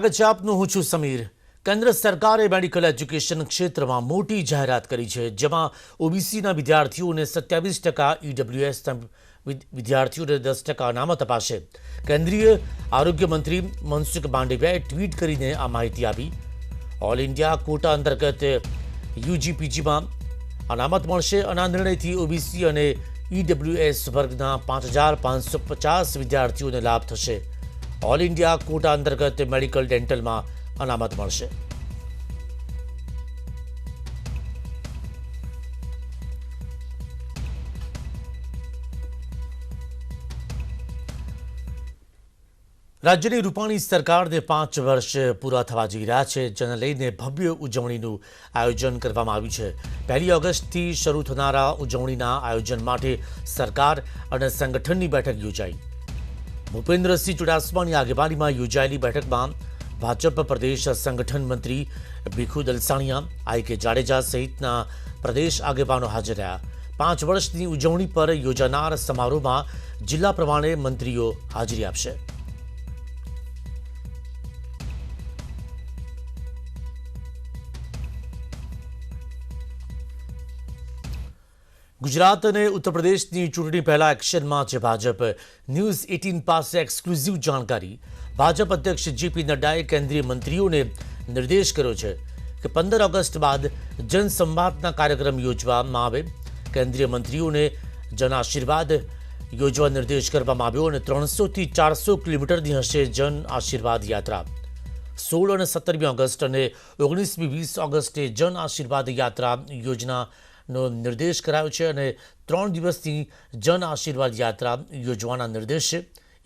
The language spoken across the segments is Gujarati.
સ્વાગત છે આપનું. હું છું સમીર. કેન્દ્ર સરકારે મેડિકલ એજ્યુકેશન ક્ષેત્રમાં મોટી જાહેરાત કરી છે, જેમાં ઓબીસીના વિદ્યાર્થીઓને 27% ઈડબ્લ્યુએસના વિદ્યાર્થીઓને 10% અનામત અપાશે. કેન્દ્રીય આરોગ્ય મંત્રી મનસુખ માંડવિયાએ ટ્વીટ કરીને આ માહિતી આપી. ઓલ ઇન્ડિયા કોટા અંતર્ગત યુજીપીજીમાં અનામત મળશે અને આ નિર્ણયથી ઓબીસી અને ઈડબ્લ્યુએસ વર્ગના 5550 વિદ્યાર્થીઓને લાભ થશે. ઓલ ઇન્ડિયા કોટા અંતર્ગત મેડિકલ ડેન્ટલમાં અનામત મળશે. રાજ્યની રૂપાણી સરકારને 5 વર્ષ પૂરા થવા જઈ રહ્યા છે, જેને લઈને ભવ્ય ઉજવણીનું આયોજન કરવામાં આવ્યું છે. 1 ઓગસ્ટથી શરૂ થનારા ઉજવણીના આયોજન માટે સરકાર અને સંગઠનની બેઠક યોજાઈ. ભૂપેન્દ્રસિંહ ચુડાસમાની આગેવાનીમાં યોજાયેલી બેઠકમાં ભાજપ પ્રદેશ સંગઠન મંત્રી ભીખુ દલસાણિયા, આઈ.કે. જાડેજા સહિતના પ્રદેશ આગેવાનો હાજર રહ્યા. 5 વર્ષની ઉજવણી પર યોજાનાર સમારોહમાં જિલ્લા પ્રમાણે મંત્રીઓ હાજરી આપશે. ગુજરાત અને ઉત્તર પ્રદેશની ચૂંટણી પહેલા એક્શનમાં છે ભાજપ. ન્યૂઝ 18 પાસે એક્સક્લુઝિવ જાણકારી. ભાજપ અધ્યક્ષ જેપી નડ્ડાએ કેન્દ્રીય મંત્રીઓને નિર્દેશ કર્યો છે કે 15 ઓગસ્ટ બાદ જનસંવાદના કાર્યક્રમ યોજવામાં આવે. કેન્દ્રીય મંત્રીઓને જન આશીર્વાદ યોજવા નિર્દેશ કરવામાં આવ્યો અને 300થી 400 કિલોમીટરની હશે જન આશીર્વાદ યાત્રા. 16 અને 17 ઓગસ્ટ અને 19મી 20 ઓગસ્ટે જન આશીર્વાદ યાત્રા યોજનાનો નિર્દેશ કરાયો છે અને 3 દિવસની જન આશીર્વાદ યાત્રા યોજવાના નિર્દેશ છે.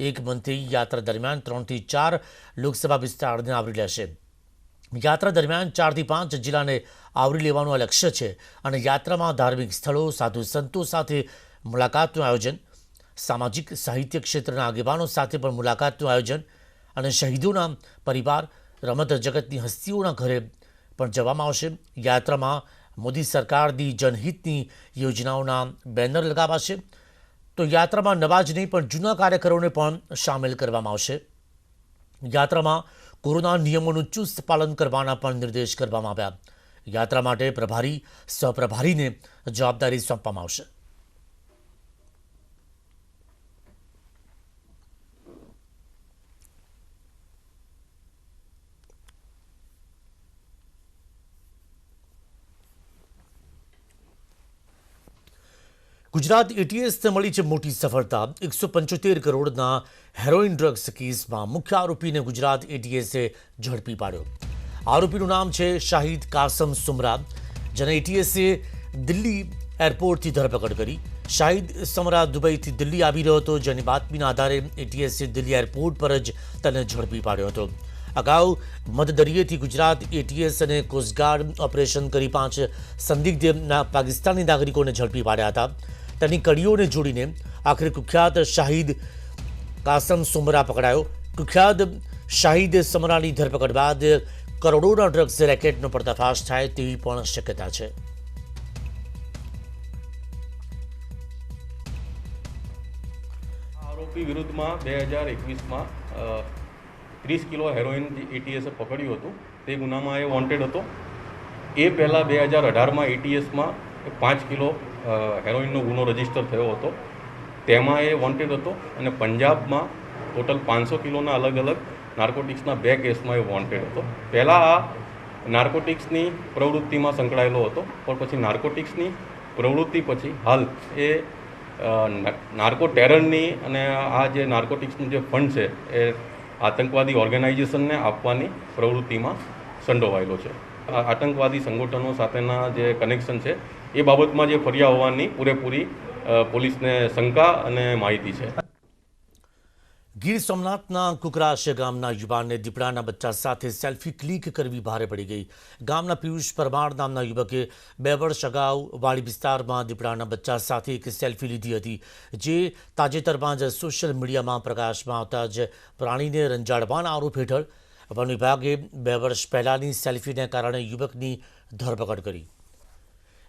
એક મંત્રી યાત્રા દરમિયાન 3થી 4 લોકસભા વિસ્તારને આવરી લેશે. યાત્રા દરમિયાન 4થી 5 જિલ્લાને આવરી લેવાનું લક્ષ્ય છે અને યાત્રામાં ધાર્મિક સ્થળો, સાધુ સંતો સાથે મુલાકાતનું આયોજન, સામાજિક સાહિત્ય ક્ષેત્રના આગેવાનો સાથે પણ મુલાકાતનું આયોજન અને શહીદોના પરિવાર, રમત જગતની હસ્તીઓના ઘરે પણ જવામાં આવશે. યાત્રામાં મોદી સરકારની જનહિતની યોજનાઓના બેનર લગાવાશે. તો યાત્રામાં નવા જ નહીં પણ જૂના કાર્યકરોને પણ સામેલ કરવામાં આવશે. યાત્રામાં કોરોના નિયમોનું ચુસ્ત પાલન કરવાના પણ નિર્દેશ કરવામાં આવ્યા. યાત્રા માટે પ્રભારી, સહપ્રભારીને જવાબદારી સોંપવામાં આવશે. ગુજરાત એટીએસને મળી છે મોટી સફળતા. 175 કરોડના હેરોઇન ડ્રગ્સ કેસમાં મુખ્ય આરોપીને ગુજરાત એટીએસે ઝડપી પાડ્યો. આરોપીનું નામ છે શાહિદ કાસમ સુમરા, જેને એટીએસે દિલ્હી એરપોર્ટથી ધરપકડ કરી. શાહિદ સમરા દુબઈથી દિલ્હી આવી રહ્યો હતો, જેની બાતમીના આધારે એટીએસે દિલ્હી એરપોર્ટ પર જ તેને ઝડપી પાડ્યો હતો. અગાઉ મધદરિયેથી ગુજરાત એટીએસ અને કોસ્ટગાર્ડ ઓપરેશન કરી 5 સંદિગ્ધ પાકિસ્તાની નાગરિકોને ઝડપી પાડ્યા હતા. તેની કડીઓને જોડીને આખરે કુખ્યાત શાહિદ કાસમ સુમરા પકડાયો. કુખ્યાત શાહિદ સમરાની ધરપકડ બાદ કરોડોના ડ્રગ્સ રેકેટનો પર્દાફાશ થાય તેવી પણ શક્યતા છે. આરોપી વિરુદ્ધમાં 2021માં 30 કિલો હેરોઇન એટીએસે પકડ્યું હતું. તે ગુનામાં એ વોન્ટેડ હતો. એ પહેલાં 2018માં એટીએસમાં 5 કિલો હેરોઇનનો ગુનો રજીસ્ટર થયો હતો. તેમાં એ વોન્ટેડ હતો અને પંજાબમાં ટોટલ 500 કિલોના અલગ અલગ નાર્કોટિક્સના 2 કેસમાં એ વોન્ટેડ હતો. પહેલાં આ નાર્કોટિક્સની પ્રવૃત્તિમાં સંકળાયેલો હતો, પણ પછી નાર્કોટિક્સની પ્રવૃત્તિ પછી હાલ એ નાર્કો ટેરરની અને આ જે નાર્કોટિક્સનું જે ફંડ છે એ આતંકવાદી ઓર્ગેનાઇઝેશનને આપવાની પ્રવૃત્તિમાં સંડોવાયેલો છે. આતંકવાદી સંગઠનો સાથેના જે કનેક્શન છે એ બાબતમાં જે ફરિયાદ હોવાની પૂરેપૂરી પોલીસને શંકા અને માહિતી છે. ગીર સોમનાથના કુકરાશિયા ગામના યુવાનને દીપડાના બચ્ચા સાથે સેલ્ફી ક્લિક કરવી ભારે પડી ગઈ. ગામના પિયુષ પરમાર નામના યુવકે 2 વર્ષ અગાઉ વાડી વિસ્તારમાં દીપડાના બચ્ચા સાથે એક સેલ્ફી લીધી હતી, જે તાજેતરમાં જ સોશિયલ મીડિયામાં પ્રકાશમાં આવતા જ પ્રાણીને રંજાડવાના આરોપ હેઠળ વન વિભાગે 2 વર્ષ પહેલાંની સેલ્ફીને કારણે યુવકની ધરપકડ કરી.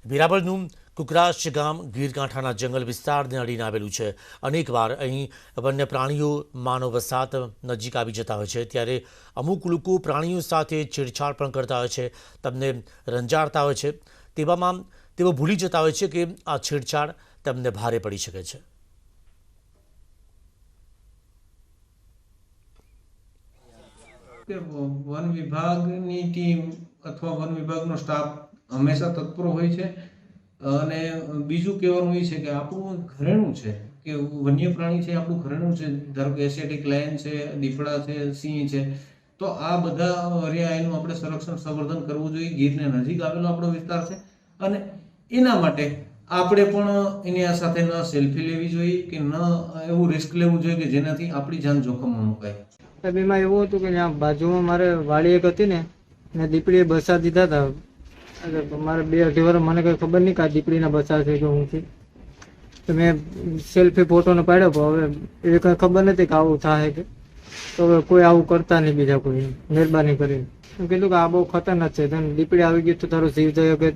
વેરાવળનું કુકરાશ ગામ ગીરકાંઠાના જંગલ વિસ્તારને અડીને આવેલું છે. અનેકવાર અહીં વન્ય પ્રાણીઓ માનવ વસાહત નજીક આવી જતા હોય છે, ત્યારે અમુક લોકો પ્રાણીઓ સાથે છેડછાડ પણ કરતા હોય છે, તેમને રંજાડતા હોય છે. તેવામાં તેઓ ભૂલી જતા હોય છે કે આ છેડછાડ તેમને ભારે પડી શકે છે. કે વન વિભાગની ટીમ અથવા વન વિભાગનો સ્ટાફ હંમેશા તત્પર હોય છે. અને બીજું કહેવાનું એ છે કે આપણું ઘરેણું છે, કે વન્ય પ્રાણી છે આપણું ઘરેણું છે. ધારો કે એશિયાટિક લાયન છે, દીપડા છે, સિંહ છે, તો આ બધા પર્યાયનું આપણે સંરક્ષણ સંવર્ધન કરવું જોઈએ. ગીરને નજીક આવેલો આપણો વિસ્તાર છે અને એના માટે આપણે પણ એની સાથે ન સેલ્ફી લેવી જોઈએ કે ન એવું રિસ્ક લેવું જોઈએ કે જેનાથી આપણી જાન જોખમમાં મુકાય. એમાં એવું હતું કે ત્યાં બાજુમાં મારે વાડી એક હતી ને દીપડીએ બસા દીધા હતા. એટલે મારે 2-2.5 વર્ષ મને કઈ ખબર નહીં કે આ દીપડીના બસા છે કે હું છે. તો મેં સેલ્ફી ફોટોને પાડ્યો, પણ હવે એ કઈ ખબર નથી કે આવું થાય કે, તો હવે કોઈ આવું કરતા નહીં, બીજા કોઈ મહેરબાની કરીને. હું કીધું કે આ બહુ ખતરનાક છે, તને દીપડી આવી ગઈ તો તારો જીવ જયો કે,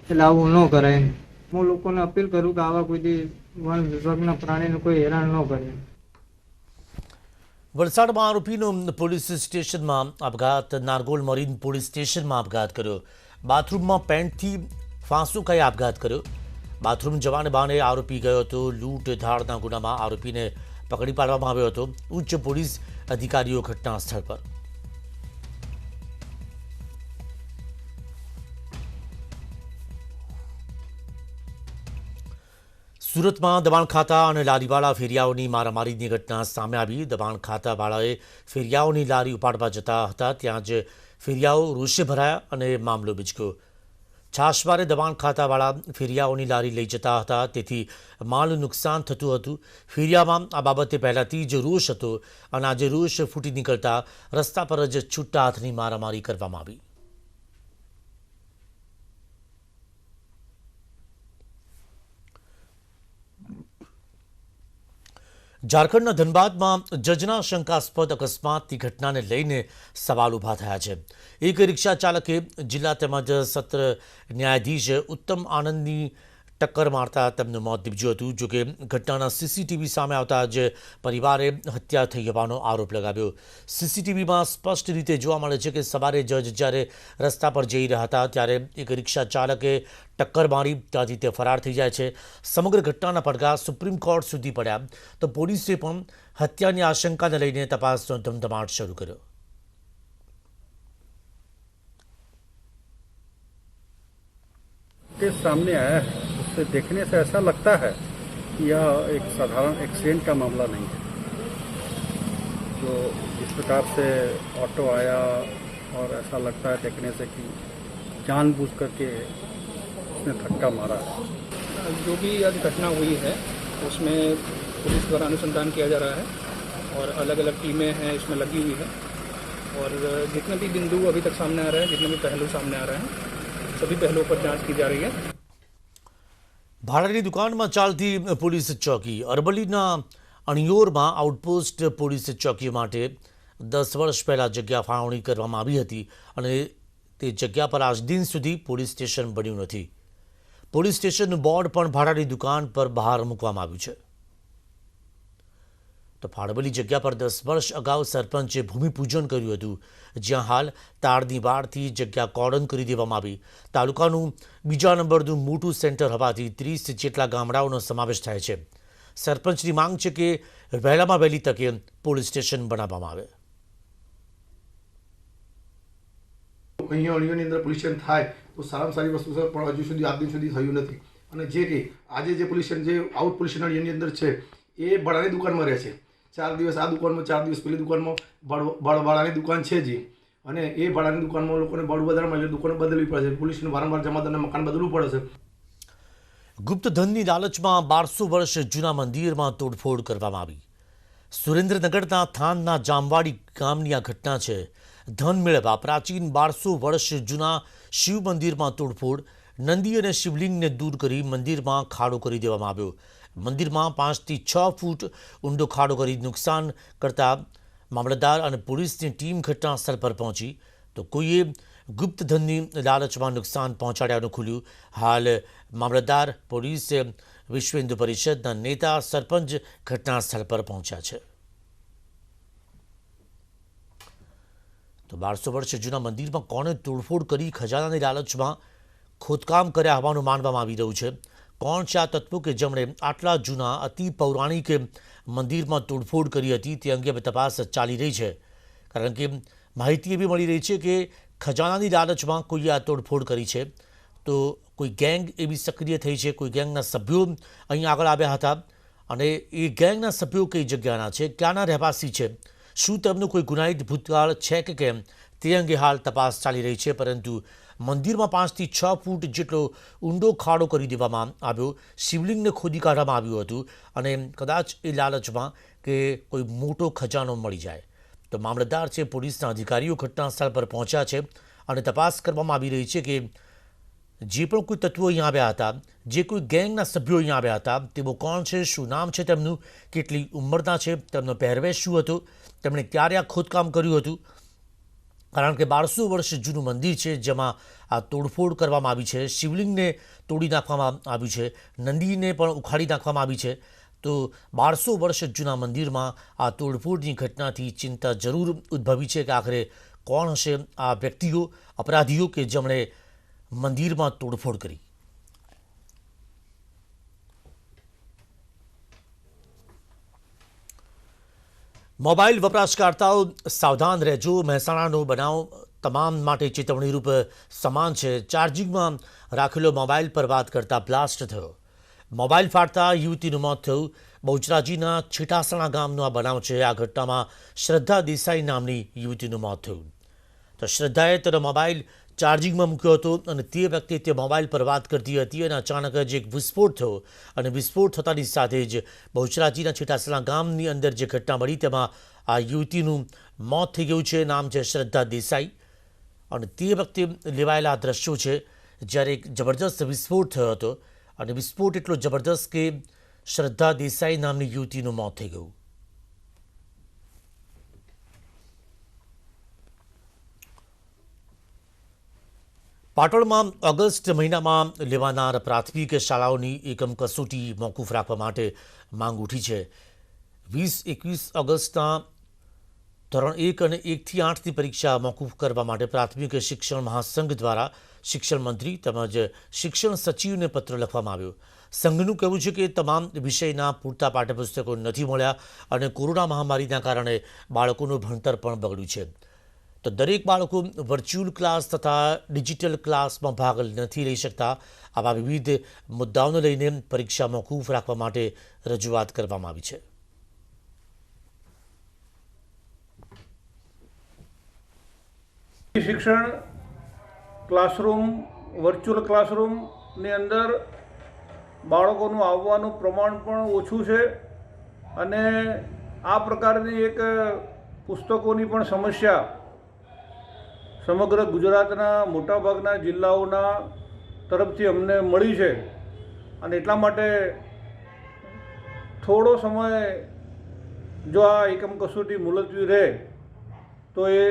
એટલે આવું ન કરાય એમ. હું લોકોને અપીલ કરું કે આવા કોઈ વન વિભાગના પ્રાણીને કોઈ હેરાન ન કરે. વલસાડમાં આરોપીનો પોલીસ સ્ટેશનમાં આપઘાત. નારગોલ મરીન પોલીસ સ્ટેશનમાં આપઘાત કર્યો. બાથરૂમમાં પેન્ટથી ફાંસો ખાઈ આપઘાત કર્યો. બાથરૂમ જવાને બહાને આરોપી ગયો હતો. લૂંટ ધાડના ગુનામાં આરોપીને પકડી પાડવામાં આવ્યો હતો. ઉચ્ચ પોલીસ અધિકારીઓ ઘટના સ્થળ પર. સુરતમાં દબાણ ખાતા અને લારીવાળા ફેરિયાઓની મારામારીની ઘટના સામે આવી. દબાણ ખાતાવાળાએ ફેરિયાઓની લારી ઉપાડવા જતા હતા, ત્યાં જ ફેરિયાઓ રોષે ભરાયા અને મામલો બીચક્યો. છાશવારે દબાણ ખાતાવાળા ફેરિયાઓની લારી લઈ જતા હતા, તેથી માલનું નુકસાન થતું હતું. ફેરિયામાં આ બાબતે પહેલાથી જ રોષ હતો અને આજે રોષ ફૂટી નીકળતા રસ્તા પર જ છૂટા હાથની મારામારી કરવામાં આવી. ઝારખંડના ધનબાદમાં જજના શંકાસ્પદ અકસ્માતની ઘટનાને લઈને સવાલ ઊભા થયા છે. એક રિક્ષા ચાલકે જિલ્લા તેમજ સત્ર ન્યાયાધીશ ઉત્તમ આનંદની ટક્કર મારતા તેમનું મોત નીપજ્યું હતું. જોકે ઘટનાના સીસીટીવી સામે આવતા જ પરિવારે હત્યા થઈ હોવાનો આરોપ લગાવ્યો. સીસીટીવીમાં સ્પષ્ટ રીતે જોવા મળે છે કે સવારે જજ જ્યારે રસ્તા પર જઈ રહ્યા હતા, ત્યારે એક રિક્ષા ચાલકે ટક્કર મારી, ત્યાંથી તે ફરાર થઈ જાય છે. સમગ્ર ઘટનાના પડઘા સુપ્રીમ કોર્ટ સુધી પડ્યા, તો પોલીસે પણ હત્યાની આશંકાને લઈને તપાસનો ધમધમાટ શરૂ કર્યો. के सामने आया है, उससे देखने से ऐसा लगता है कि यह एक साधारण एक्सीडेंट का मामला नहीं है. जो इस प्रकार से ऑटो आया और ऐसा लगता है देखने से कि जानबूझ करके उसने धक्का मारा है. जो भी आज घटना हुई है उसमें पुलिस द्वारा अनुसंधान किया जा रहा है और अलग अलग टीमें हैं इसमें लगी हुई है. और जितने भी बिंदु अभी तक सामने आ रहे हैं, जितने भी पहलू सामने आ रहे हैं, सभी पहलुओं पर जांच की जा रही है. ભાડાની દુકાનમાં ચાલતી પોલીસ ચોકી. અરવલ્લીના અણિયોરમાં આઉટપોસ્ટ પોલીસ ચોકી માટે 10 વર્ષ પહેલાં જગ્યા ફાળવણી કરવામાં આવી હતી અને તે જગ્યા પર આજ દિન સુધી પોલીસ સ્ટેશન બન્યું નથી. પોલીસ સ્ટેશનનું બોર્ડ પણ ભાડાની દુકાન પર બહાર મૂકવામાં આવ્યું છે. તો ફાળવેલી જગ્યા પર 10 વર્ષ અગાઉ સરપંચે ભૂમિપૂજન કર્યું હતું, જ્યાં હાલ તારની વાડથી જગ્યા કોર્ડન કરી દેવામાં આવી. તાલુકાનું બીજા નંબરનું મોટું સેન્ટર હોવાથી 30 જેટલા ગામડાઓનો સમાવેશ થાય છે. સરપંચની માંગ છે કે વહેલામાં વહેલી તકે પોલીસ સ્ટેશન બનાવવામાં આવે. અહીંયા અણીઓની અંદર પોલીસ સ્ટેશન થાય તો સારામાં સારી વસ્તુ છે, પણ હજુ સુધી આજ દિન સુધી થયું નથી. અને જે કે આજે જે પોલીસ સ્ટેશન જે આઉટ પોલીસ સ્ટેશન અણીઓની અંદર છે એ ભાડાની દુકાનમાં રહે છે. 4 દિવસ આ દુકાનમાં, 4 દિવસ પેલી દુકાનમાં. ભાડાની દુકાન છે જ, અને એ ભાડાની દુકાનમાં લોકોને ભાડું વધારવામાં એટલે દુકાનો બદલવી પડે છે. પોલીસને વારંવાર જમાદારને મકાન બદલવું પડે છે. ગુપ્ત ધનની લાલચમાં 1200 વર્ષ જૂના મંદિરમાં તોડફોડ કરવામાં આવી. સુરેન્દ્રનગરના થાનના જામવાડી ગામની આ ઘટના છે. ધન મેળવવા પ્રાચીન 1200 વર્ષ જૂના શિવ મંદિરમાં તોડફોડ. નંદી અને શિવલિંગને દૂર કરી મંદિરમાં ખાડો કરી દેવામાં આવ્યો. મંદિરમાં 5 થી 6 ફૂટ ઊંડો ખાડો કરી નુકસાન કરતા મામલતદાર અને પોલીસની ટીમ ઘટના સ્થળ પર પહોંચી, તો કોઈએ ગુપ્ત ધનની લાલચમાં નુકસાન પહોંચાડ્યાનું ખુલ્યું. હાલ મામલતદાર, પોલીસ, વિશ્વ હિન્દુ પરિષદના નેતા, સરપંચ ઘટના સ્થળ પર પહોંચ્યા છે. તો 1200 વર્ષ જૂના મંદિરમાં કોણે તોડફોડ કરી ખજાનાની લાલચમાં ખોદકામ કર્યા હોવાનું માનવામાં આવી રહ્યું છે. કોણ છે આ તત્વો કે જેમણે આટલા જૂના અતિ પૌરાણિક મંદિરમાં તોડફોડ કરી હતી તે અંગે તપાસ ચાલી રહી છે. કારણ કે માહિતી એવી મળી રહી છે કે ખજાનાની લાલચમાં કોઈએ આ તોડફોડ કરી છે. તો કોઈ ગેંગ એવી સક્રિય થઈ છે, કોઈ ગેંગના સભ્યો અહીં આગળ આવ્યા હતા અને એ ગેંગના સભ્યો કઈ જગ્યાના છે, ક્યાંના રહેવાસી છે, શું તેમનું કોઈ ગુનાહિત ભૂતકાળ છે કે કેમ તે અંગે હાલ તપાસ ચાલી રહી છે. પરંતુ મંદિરમાં 5 થી 6 ફૂટ જેટલો ઊંડો ખાડો કરી દેવામાં આવ્યો, શિવલિંગને ખોદી કાઢવામાં આવ્યું હતું અને કદાચ એ લાલચમાં કે કોઈ મોટો ખજાનો મળી જાય. તો મામલતદાર છે, પોલીસના અધિકારીઓ ઘટના સ્થળ પર પહોંચ્યા છે અને તપાસ કરવામાં આવી રહી છે કે જે પણ કોઈ તત્વો અહીં આવ્યા હતા, જે કોઈ ગેંગના સભ્યો અહીં આવ્યા હતા, તેઓ કોણ છે, શું નામ છે તેમનું, કેટલી ઉંમરના છે, તેમનો પહેરવેશ શું હતો, તેમણે ક્યારે આ ખોદકામ કર્યું હતું. કારણ કે 1200 વર્ષ જૂનું મંદિર છે જેમાં આ તોડફોડ કરવામાં આવી છે, શિવલિંગને તોડી નાખવામાં આવ્યું છે, નંદીને પણ ઉખાડી નાખવામાં આવી છે. તો 1200 વર્ષ જૂના મંદિરમાં આ તોડફોડની ઘટનાથી ચિંતા જરૂર ઉદ્ભવી છે કે આખરે કોણ હશે આ વ્યક્તિઓ, અપરાધીઓ કે જેમણે મંદિરમાં તોડફોડ કરી. મોબાઈલ વપરાશકર્તાઓ સાવધાન રહેજો. મહેસાણાનો બનાવ તમામ માટે ચેતવણીરૂપ સમાન છે. ચાર્જિંગમાં રાખેલો મોબાઈલ પર વાત કરતા બ્લાસ્ટ થયો. મોબાઈલ ફાટતા યુવતીનું મોત થયું. બહુચરાજીના છીટાસણા ગામનો આ બનાવ છે. આ ઘટનામાં શ્રદ્ધા દેસાઈ નામની યુવતીનું મોત થયું. તો શ્રદ્ધાએ તેનો મોબાઈલ ચાર્જિંગમાં મૂક્યો હતો અને તે વખતે તે મોબાઈલ પર વાત કરતી હતી અને અચાનક જ એક વિસ્ફોટ થયો અને વિસ્ફોટ થતાની સાથે જ બહુચરાજીના છીટાસણા ગામની અંદર જે ઘટના મળી તેમાં આ યુવતીનું મોત થઈ ગયું છે. નામ છે શ્રદ્ધા દેસાઈ અને તે વખતે લેવાયેલા આ દ્રશ્યો છે જ્યારે એક જબરદસ્ત વિસ્ફોટ થયો હતો અને વિસ્ફોટ એટલો જબરદસ્ત કે શ્રદ્ધા દેસાઈ નામની યુવતીનું મોત થઈ ગયું. પાટણમાં ઓગસ્ટ મહિનામાં લેવાનાર પ્રાથમિક શાળાઓની એકમ કસોટી મોકૂફ રાખવા માટે માંગ ઉઠી છે. 20-21 ઓગસ્ટના ધોરણ 1 અને 1 થી 8ની પરીક્ષા મોકૂફ કરવા માટે પ્રાથમિક શિક્ષણ મહાસંઘ દ્વારા શિક્ષણ મંત્રી તેમજ શિક્ષણ સચિવને પત્ર લખવામાં આવ્યો. સંઘનું કહેવું છે કે તમામ વિષયના પૂરતા પાઠ્યપુસ્તકો નથી મળ્યા અને કોરોના મહામારીના કારણે બાળકોનું ભણતર પણ બગડ્યું છે. તો દરેક બાળકો વર્ચ્યુઅલ ક્લાસ તથા ડિજિટલ ક્લાસમાં ભાગ નથી લઈ શકતા. આવા વિવિધ મુદ્દાઓને લઈને પરીક્ષા મોકૂફ રાખવા માટે રજૂઆત કરવામાં આવી છે. શિક્ષણ ક્લાસરૂમ, વર્ચ્યુઅલ ક્લાસરૂમની અંદર બાળકોનું આવવાનું પ્રમાણ પણ ઓછું છે અને આ પ્રકારની એક પુસ્તકોની પણ સમસ્યા સમગ્ર ગુજરાતના મોટાભાગના જિલ્લાઓના તરફથી અમને મળી છે અને એટલા માટે થોડો સમય જો આ એકમ કસોટી મુલતવી રહે તો એ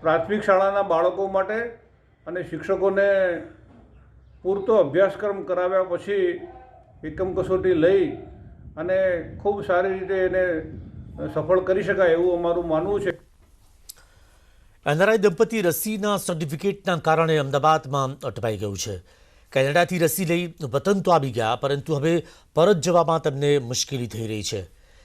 પ્રાથમિક શાળાના બાળકો માટે અને શિક્ષકોને પૂરતો અભ્યાસક્રમ કરાવ્યા પછી એકમ કસોટી લઈ અને ખૂબ સારી રીતે એને સફળ કરી શકાય એવું અમારું માનવું છે. એનઆરઆઈ દંપતી રસીના સર્ટિફિકેટના કારણે અમદાવાદમાં અટવાઈ ગયું છે. કેનેડાથી રસી લઈ વતન તો આવી ગયા પરંતુ હવે પરત જવામાં તેમને મુશ્કેલી થઈ રહી છે.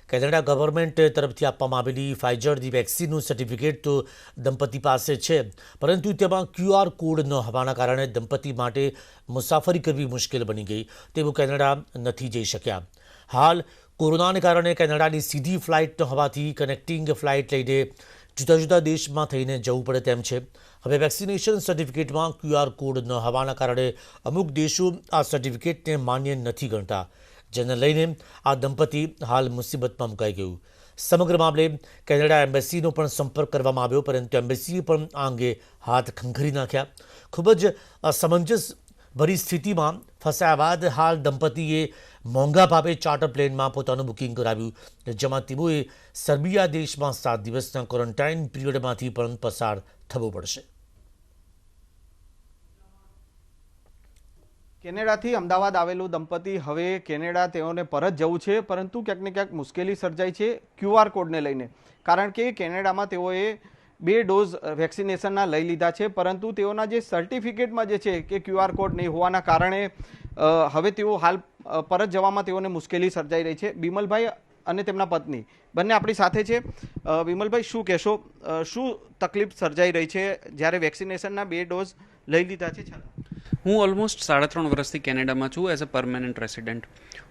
કેનેડા ગવર્મેન્ટ તરફથી આપવામાં આવેલી ફાઇઝરની વેક્સિનનું સર્ટિફિકેટ તો દંપતી પાસે છે પરંતુ તેમાં QR કોડ ન હોવાના કારણે દંપતી માટે મુસાફરી કરવી મુશ્કેલ બની ગઈ. તેઓ કેનેડા નથી જઈ શક્યા. હાલ કોરોનાને કારણે કેનેડાની સીધી ફ્લાઇટ ન હોવાથી કનેક્ટિંગ ફ્લાઇટ લઈને જુદા જુદા દેશમાં થઈને જવું પડે તેમ છે. હવે વેક્સિનેશન સર્ટિફિકેટમાં QR કોડ ન હોવાના કારણે અમુક દેશો આ સર્ટિફિકેટને માન્ય નથી ગણતા, જેને લઈને આ દંપતી હાલ મુસીબતમાં મુકાઈ ગયું. સમગ્ર મામલે કેનેડા એમ્બેસીનો પણ સંપર્ક કરવામાં આવ્યો પરંતુ એમ્બેસીએ પણ આ અંગે હાથ ખંખરી નાખ્યા. ખૂબ જ અસમંજસ ભરી સ્થિતિમાં ફસાયા બાદ હાલ દંપતીએ મોંઘા ભાવે ચાર્ટર પ્લેનમાં પોતાનું બુકિંગ કરાવ્યું, જેમાં તેઓએ સર્બિયા દેશમાં 7 દિવસના ક્વોરન્ટાઇન પિરિયડમાંથી પણ પસાર થવું પડશે. કેનેડાથી અમદાવાદ આવેલું દંપતી હવે કેનેડા તેઓને પરત જવું છે, પરંતુ ક્યાંક ને ક્યાંક મુશ્કેલી સર્જાઈ છે QR કોડને લઈને. કારણ કે કેનેડામાં તેઓએ 2 ડોઝ વેક્સિનેશનના લઈ લીધા છે, પરંતુ તેઓના જે સર્ટિફિકેટમાં જે છે કે QR કોડ નહીં હોવાના કારણે હવે તેઓ હાલ પરત જવામાં તેઓને મુશ્કેલી સર્જાઈ રહી છે. બિમલભાઈ અને તેમના પત્ની બંને આપણી સાથે છે. બિમલભાઈ, શું કહેશો, શું તકલીફ સર્જાઈ રહી છે જ્યારે વેક્સિનેશનના 2 ડોઝ લઈ લીધા છે છતાં? હું ઓલમોસ્ટ 3.5 વર્ષથી કેનેડામાં છું એઝ અ પરમેનન્ટ રેસિડેન્ટ.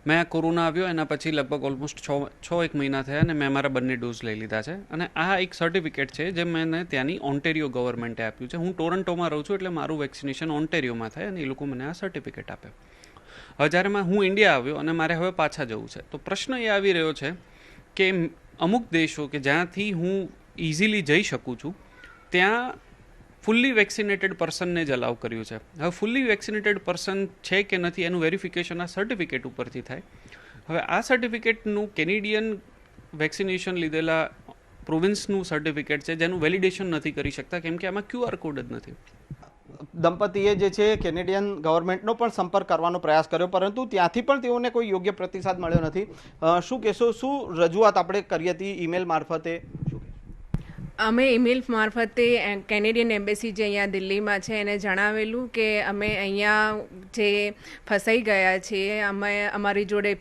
મેં આ કોરોના આવ્યો એના પછી લગભગ ઓલમોસ્ટ 6 મહિના થયા અને મેં મારા બંને ડોઝ લઈ લીધા છે. અને આ એક સર્ટિફિકેટ છે જે મેં ત્યાંની ઓન્ટેરિયો ગવર્મેન્ટે આપ્યું છે. હું ટોરન્ટોમાં રહું છું, એટલે મારું વેક્સિનેશન ઓન્ટેરિયોમાં થાય અને એ લોકો મને આ સર્ટિફિકેટ આપે. હવે જ્યારે હું ઇન્ડિયા આવ્યો અને મારે હવે પાછા જવું છે, તો પ્રશ્ન એ આવી રહ્યો છે કે અમુક દેશો કે જ્યાંથી હું ઇઝીલી જઈ શકું છું ત્યાં ફુલ્લી વેક્સિનેટેડ પર્સનને જ અલાઉ કર્યું છે. હવે ફુલ્લી વેક્સિનેટેડ પર્સન છે કે નથી એનું વેરિફિકેશન આ સર્ટિફિકેટ ઉપરથી થાય. હવે આ સર્ટિફિકેટનું કેનેડિયન વેક્સિનેશન લીધેલા પ્રોવિન્સનું સર્ટિફિકેટ છે જેનું વેલિડેશન નથી કરી શકતા, કેમ કે આમાં QR કોડ જ નથી. દંપતીએ જે છે કેનેડિયન ગવર્મેન્ટનો પણ સંપર્ક કરવાનો પ્રયાસ કર્યો, પરંતુ ત્યાંથી પણ તેઓને કોઈ યોગ્ય પ્રતિસાદ મળ્યો નથી. શું કહેશો, શું રજૂઆત આપણે કરી હતી ઈમેલ મારફતે? અમે ઈમેલ મારફતે કેનેડિયન એમ્બેસી જે અહીંયા દિલ્હીમાં છે એને જણાવેલું કે અમે અહીંયા જે ફસાઈ ગયા છીએ, અમારી જોડે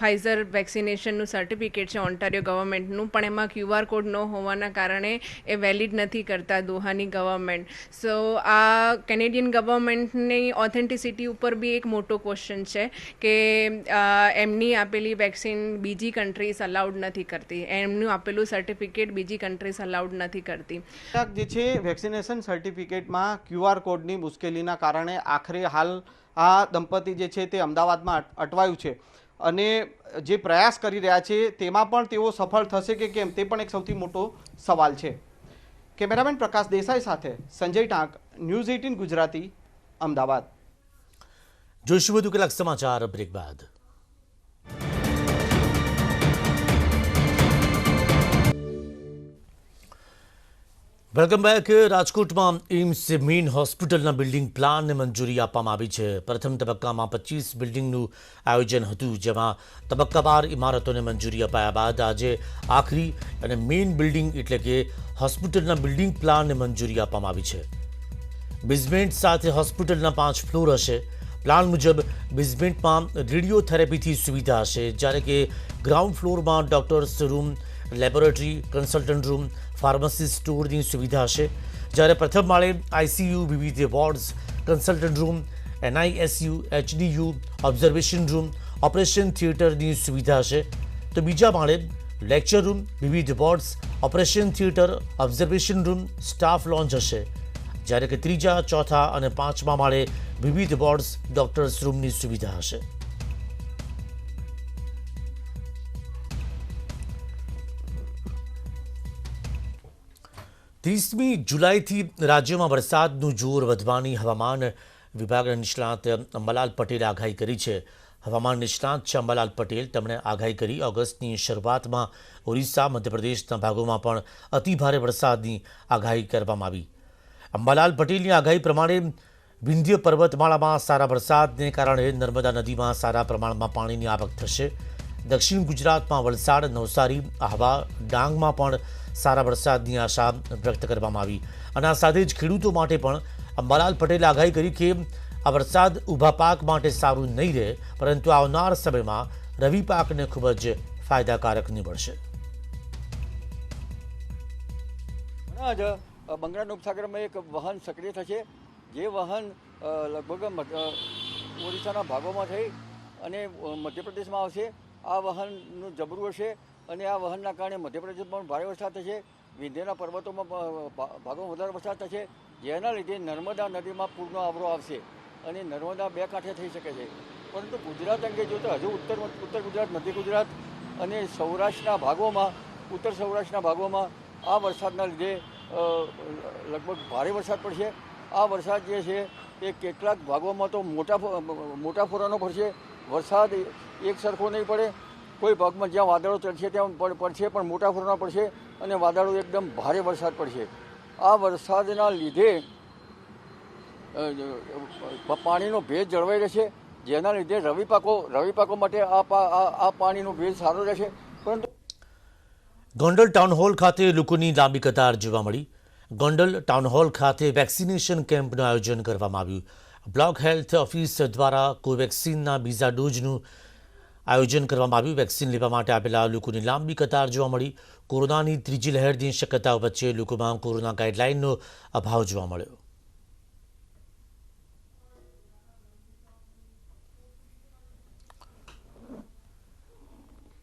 ફાઇઝર વેક્સિનેશનનું સર્ટિફિકેટ છે ઓન્ટારિયો ગવર્મેન્ટનું, પણ એમાં QR કોડ ન હોવાના કારણે એ વેલિડ નથી કરતા દોહાની ગવર્મેન્ટ. સો આ કેનેડિયન ગવર્મેન્ટની ઓથેન્ટિસિટી ઉપર બી એક મોટો ક્વેશ્ચન છે કે એમની આપેલી વેક્સિન બીજી કન્ટ્રીઝ અલાઉડ નથી કરતી, એમનું આપેલું સર્ટિફિકેટ બીજી કન્ટ્રીઝ અલાઉડ નથી કરતી. જે છે વેક્સિનેશન સર્ટિફિકેટમાં QR કોડની મુશ્કેલીના કારણે આખરે હાલ આ દંપતી જે છે તે અમદાવાદમાં અટવાયું છે અને જે પ્રયાસ કરી રહ્યા છે તેમાં પણ તેઓ સફળ થશે કે કેમ તે પણ એક સૌથી મોટો સવાલ છે. કેમેરામેન પ્રકાશ દેસાઈ સાથે સંજય ટાંક, ન્યૂઝ 18 ગુજરાતી, અમદાવાદ. જોઈશું વધુ કેટલાક સમાચાર બ્રેક બાદ. Welcome back. રાજકોટમાં એમ્સ મેઇન હોસ્પિટલના બિલ્ડિંગ પ્લાનને મંજૂરી આપવામાં આવી છે. પ્રથમ તબક્કામાં 25 બિલ્ડિંગનું આયોજન હતું, જેમાં તબક્કાવાર ઇમારતોને મંજૂરી અપાયા બાદ આજે આખરી અને મેઇન બિલ્ડિંગ એટલે કે હોસ્પિટલના બિલ્ડિંગ પ્લાનને મંજૂરી આપવામાં આવી છે. બેઝમેન્ટ સાથે હોસ્પિટલના 5 ફ્લોર હશે. પ્લાન મુજબ બેઝમેન્ટમાં રેડિયોથેરાપીથી સુવિધા હશે, જ્યારે કે ગ્રાઉન્ડ ફ્લોરમાં doctors room, laboratory, consultant room, pharmacy સ્ટોરની સુવિધા હશે, જ્યારે પ્રથમ માળે ICU, વિવિધ wards, consultant room, NICU, HDU, observation room, operation થિયેટરની સુવિધા હશે. તો બીજા માળે લેક્ચર રૂમ, વિવિધ wards, operation theatre, observation room, staff lounge હશે, જ્યારે કે ત્રીજા, ચોથા અને પાંચમા માળે વિવિધ વોર્ડ્સ, ડોક્ટર્સ રૂમની સુવિધા હશે. ત્રીસમી જુલાઈથી રાજ્યમાં વરસાદનું જોર વધવાની હવામાન વિભાગના નિષ્ણાત અંબાલાલ પટેલે આગાહી કરી છે. હવામાન નિષ્ણાત છે અંબાલાલ પટેલ, તેમણે આગાહી કરી ઓગસ્ટની શરૂઆતમાં ઓરિસ્સા, મધ્યપ્રદેશના ભાગોમાં પણ અતિભારે વરસાદની આગાહી કરવામાં આવી. અંબાલાલ પટેલની આગાહી પ્રમાણે વિંધ્ય પર્વતમાળામાં સારા વરસાદને કારણે નર્મદા નદીમાં સારા પ્રમાણમાં પાણીની આવક થશે. દક્ષિણ ગુજરાતમાં વલસાડ, નવસારી, આહવા, ડાંગમાં પણ સારા વરસાદની આશા વ્યક્ત કરવામાં આવી. અને આ સાથે જ ખેડૂતો માટે પણ અંબાલાલ પટેલે આગાહી કરી કે આ વરસાદ ઊભા પાક માટે સારું નહીં રહે, પરંતુ આવનાર સમયમાં રવિ પાકને ખૂબ જ ફાયદાકારક નીવડશે. હમણાં જ બંગાળના ઉપસાગરમાં એક વહન સક્રિય થશે, જે વહન લગભગ ઓડિશાના ભાગોમાં થઈ અને મધ્યપ્રદેશમાં આવશે. આ વહનનું જબરું હશે અને આ વહનના કારણે મધ્યપ્રદેશમાં પણ ભારે વરસાદ થશે. વિંધ્યના પર્વતોમાં ભાગોમાં વધારે વરસાદ થશે, જેના લીધે નર્મદા નદીમાં પૂરનો આવરો આવશે અને નર્મદા 2 કાંઠે થઈ શકે છે. પરંતુ ગુજરાત અંગે જોતા હજુ ઉત્તર ગુજરાત, મધ્ય ગુજરાત અને સૌરાષ્ટ્રના ભાગોમાં, ઉત્તર સૌરાષ્ટ્રના ભાગોમાં આ વરસાદના લીધે લગભગ ભારે વરસાદ પડશે. આ વરસાદ જે છે એ કેટલાક ભાગોમાં તો મોટા ફોરાનો પડશે. વરસાદ એક સરખો નહીં પડે. કોઈ ભાગમાં જ્યાં વાદળો ચડશે ત્યાં પડશે, પણ મોટા પ્રમાણમાં પડશે અને વાદળો એકદમ ભારે વરસાદ પડશે. આ વરસાદના લીધે પાણીનો ભેજ જળવાઈ રહેશે, જેના લીધે રવિ પાકો માટે આ પાણીનો ભેજ સારો રહેશે. પરંતુ ગોંડલ ટાઉન હોલ ખાતે લોકોની લાંબી કતાર જોવા મળી. ગોંડલ ટાઉન હોલ ખાતે વેક્સિનેશન કેમ્પનું આયોજન કરવામાં આવ્યું. બ્લોક હેલ્થ ઓફિસ દ્વારા કોવેક્સિનના બીજા ડોઝનું આયોજન કરવામાં આવ્યું. વેક્સિન લેવા માટે આપેલા લોકોની લાંબી કતાર જોવા મળી. કોરોનાની ત્રીજી લહેરની શક્યતાઓ વચ્ચે લોકોમાં કોરોના ગાઈડલાઇનનો અભાવ જોવા મળ્યો.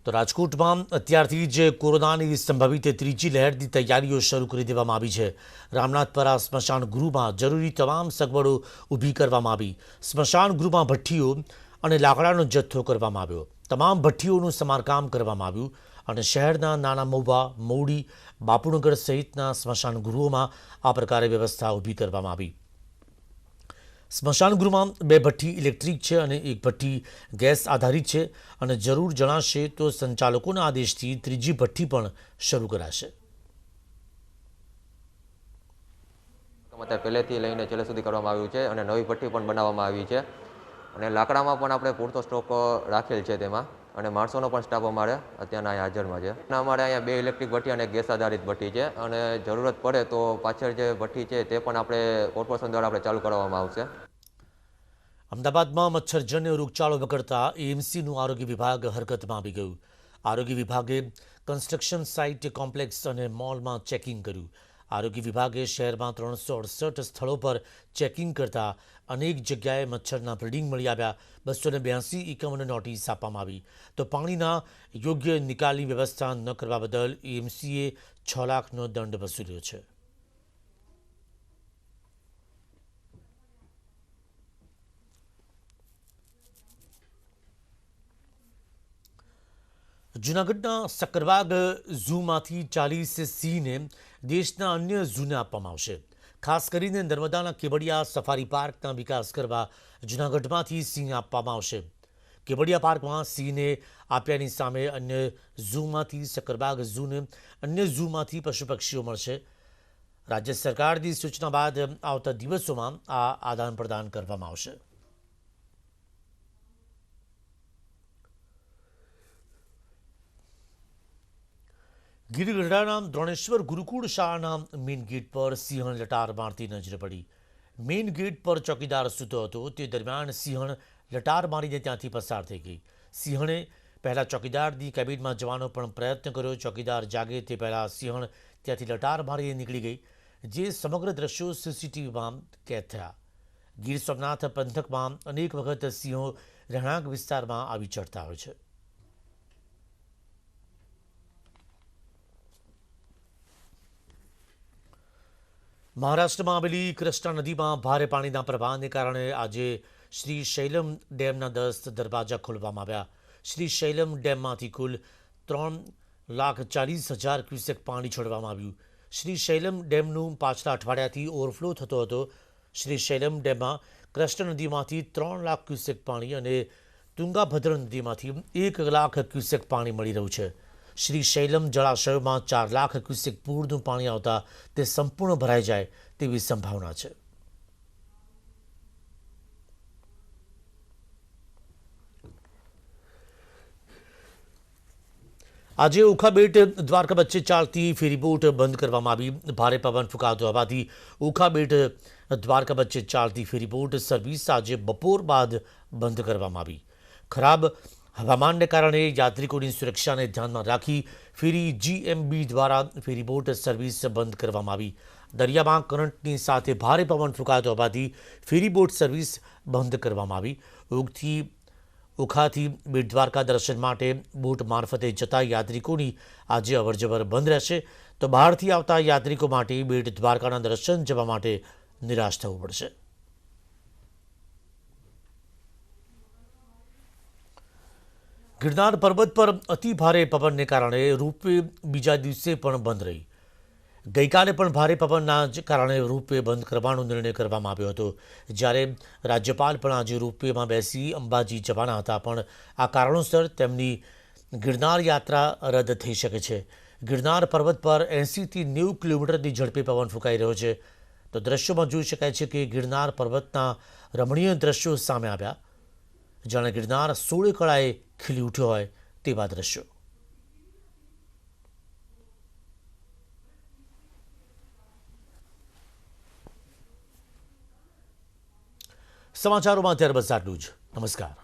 તો રાજકોટમાં અત્યારથી જ કોરોનાની સંભવિત ત્રીજી લહેરની તૈયારીઓ શરૂ કરી દેવામાં આવી છે. રામનાથપરા સ્મશાન ગૃહમાં જરૂરી તમામ સગવડો ઊભી કરવામાં આવી. સ્મશાન ગૃહમાં ભઠ્ઠીઓ અને લાકડાનો જથ્થો કરવામાં આવ્યો. તમામ ભઠ્ઠીઓનું સમારકામ કરવામાં આવ્યું અને શહેરના નાના મહુવા, મૌડી, બાપુનગર સહિતના સ્મશાન ગૃહોમાં આ પ્રકારે વ્યવસ્થા ઊભી કરવામાં આવી. સ્મશાન ગૃહમાં 2 ભઠ્ઠી ઇલેક્ટ્રિક છે અને 1 ભઠ્ઠી ગેસ આધારિત છે અને જરૂર જણાશે તો સંચાલકોના આદેશથી ત્રીજી ભઠ્ઠી પણ શરૂ કરાશે. પહેલેથી લઈને છેલ્લે સુધી કરવામાં આવ્યું છે અને નવી ભઠ્ઠી પણ બનાવવામાં આવી છે અને લાકડામાં પણ આપણે પૂરતો સ્ટોક રાખેલ છે તેમાં, અને માણસોનો પણ સ્ટાફ અમારે અત્યારના અહીંયા હાજરમાં છે. અમારે અહીંયા 2 ઇલેક્ટ્રિક ભઠ્ઠી અને ગેસ આધારિત ભઠ્ઠી છે અને જરૂરત પડે તો પાછળ જે ભઠ્ઠી છે તે પણ આપણે કોર્પોરેશન દ્વારા આપણે ચાલુ કરવામાં આવશે. અમદાવાદમાં મચ્છરજન્ય રોગચાળો વકરતા એએમસીનું આરોગ્ય વિભાગ હરકતમાં આવી ગયું. આરોગ્ય વિભાગે કન્સ્ટ્રક્શન સાઇટ, કોમ્પ્લેક્સ અને મોલમાં ચેકિંગ કર્યું. આરોગ્ય વિભાગે શહેરમાં 368 સ્થળો પર ચેકિંગ કરતા અનેક જગ્યાએ મચ્છરના બ્રીડિંગ મળી આવ્યા. 282 એકમોને નોટિસ આપવામાં આવી. તો પાણીના યોગ્ય નિકાલની વ્યવસ્થા ન કરવા બદલ એએમસીએ 6 લાખનો દંડ વસૂલ્યો છે. જૂનાગઢના સક્કરબાગ ઝૂમાંથી 40 સિંહને દેશના અન્ય ઝૂને આપવામાં આવશે. ખાસ કરીને નર્મદાના કેવડિયા સફારી પાર્કના વિકાસ કરવા જૂનાગઢમાંથી સિંહ આપવામાં આવશે. કેવડિયા પાર્કમાં સિંહને આપ્યાની સામે અન્ય ઝૂમાંથી સક્કરબાગ ઝૂને અન્ય ઝૂમાંથી પશુ પક્ષીઓ મળશે. રાજ્ય સરકારની સૂચના બાદ આવતા દિવસોમાં આ આદાન પ્રદાન કરવામાં આવશે. ગીરગઢડાના દ્રોણેશ્વર ગુરુકુળ શાળાના મેઇન ગેટ પર સિંહણ લટાર મારતી નજરે પડી. મેઇન ગેટ પર ચોકીદાર સૂતો હતો તે દરમિયાન સિંહણ લટાર મારીને ત્યાંથી પસાર થઈ ગઈ. સિંહણે પહેલાં ચોકીદારની કેબિનમાં જવાનો પણ પ્રયત્ન કર્યો. ચોકીદાર જાગે તે પહેલાં સિંહણ ત્યાંથી લટાર મારીને નીકળી ગઈ, જે સમગ્ર દ્રશ્યો સીસીટીવીમાં કેદ થયા. ગીર સોમનાથ પંથકમાં અનેક વખત સિંહો રહેણાંક વિસ્તારમાં આવી ચડતા હોય છે. મહારાષ્ટ્રમાં આવેલી કૃષ્ણા નદીમાં ભારે પાણીના પ્રવાહને કારણે આજે શ્રી શૈલમ ડેમના 10 દરવાજા ખોલવામાં આવ્યા. શ્રી શૈલમ ડેમમાંથી કુલ 3,40,000 ક્યુસેક પાણી છોડવામાં આવ્યું. શ્રી શૈલમ ડેમનું પાછલા અઠવાડિયાથી ઓવરફ્લો થતો હતો. શ્રી શૈલમ ડેમમાં કૃષ્ણ નદીમાંથી 3 લાખ ક્યુસેક પાણી અને તુંગાભદ્ર નદીમાંથી 1 લાખ ક્યુસેક પાણી મળી રહ્યું છે. શ્રી શૈલમ જળાશયોમાં 4 લાખ ક્યુસેક પૂરનું પાણી આવતા તે સંપૂર્ણ ભરાઈ જાય તેવી સંભાવના છે. આજે ઓખાબેટ દ્વારકા વચ્ચે ચાલતી ફેરીબોટ બંધ કરવામાં આવી. ભારે પવન ફૂંકાતો હોવાથી ઓખાબેટ દ્વારકા વચ્ચે ચાલતી ફેરીબોટ સર્વિસ આજે બપોર બાદ બંધ કરવામાં આવી. ખરાબ હવામાનને કારણે યાત્રિકોની સુરક્ષાને ધ્યાનમાં રાખી ફેરી જીએમબી દ્વારા ફેરીબોટ સર્વિસ બંધ કરવામાં આવી. દરિયામાં કરંટની સાથે ભારે પવન ફૂંકાતો હોવાથી ફેરીબોટ સર્વિસ બંધ કરવામાં આવી. ઓખાથી બેટ દ્વારકા દર્શન માટે બોટ મારફતે જતા યાત્રિકોની આજે અવરજવર બંધ રહેશે. તો બહારથી આવતા યાત્રિકો માટે બેટ દ્વારકાના દર્શન જવા માટે નિરાશ થવું પડશે. ગિરનાર પર્વત પર અતિ ભારે પવનને કારણે રોપવે બીજા દિવસે પણ બંધ રહી. ગઈકાલે પણ ભારે પવનના જ કારણે રોપવે બંધ કરવાનો નિર્ણય કરવામાં આવ્યો હતો, જ્યારે રાજ્યપાલ પણ આજે રોપવેમાં બેસી અંબાજી જવાના હતા, પણ આ કારણોસર તેમની ગિરનાર યાત્રા રદ થઈ શકે છે. ગિરનાર પર્વત પર 80થી 90 કિલોમીટરની ઝડપે પવન ફૂંકાઈ રહ્યો છે. તો દ્રશ્યોમાં જોઈ શકાય છે કે ગિરનાર પર્વતના રમણીય દ્રશ્યો સામે આવ્યા, જાણે ગિરનાર 16 કળાએ ખીલી ઉઠ્યો હોય તેવા દ્રશ્યો. સમાચારોમાં ત્યાર બસ આટલું જ. નમસ્કાર.